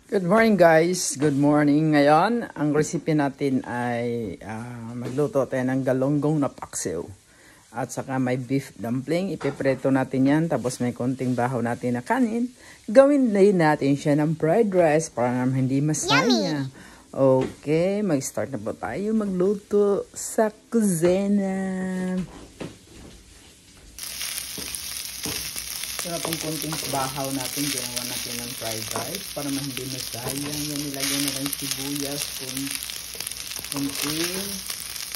Good morning guys, good morning. Ngayon, ang recipe natin ay magluto tayo ng galonggong na paksiw. At saka may beef dumpling, ipipreto natin yan. Tapos may konting bahaw natin na kanin. Gawin din natin siya ng fried rice para naman hindi masaya. Okay, mag-start na po tayo magluto sa kusina. Ito na pong konting bahaw natin, ginawa natin ng fried rice para hindi masayang. Yan, nilagyan na lang sibuyas, konting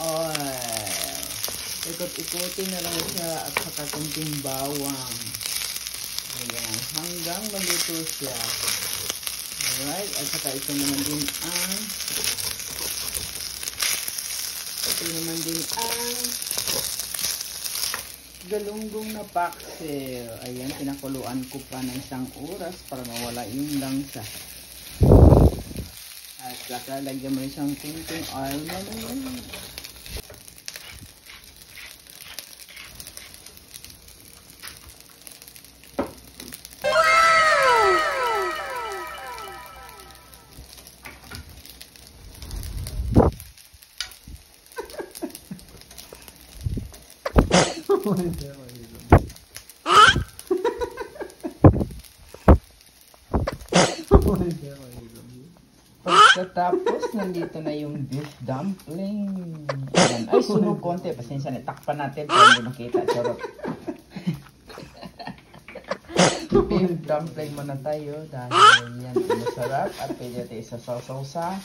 oil. Ikot-ikotin na lang siya at saka konting bawang. Ayan, hanggang maluto siya. Alright, at saka ito naman din ang galunggong na paksiw. Ayan, pinakuluan ko pa ng 1 oras para mawala yung langsa. At saka lagyan mo isang kunting oil naman. Pagkatapos, nandito na yung beef dumpling. Ayan. Ay, sunog konti. Pasensya na. Takpan natin para hindi makita. Charot. Beef dumpling muna tayo dahil yan masarap at pwede natin isasaw sa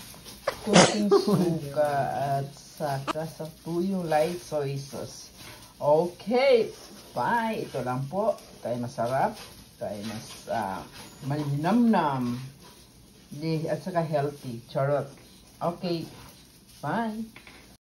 kunting suka at saka sa tuyong light soy sauce. Okay, bye. Ito lang po. Ito ay masarap. Ito ay mas malinamnam. At saka healthy. Charot. Okay, bye.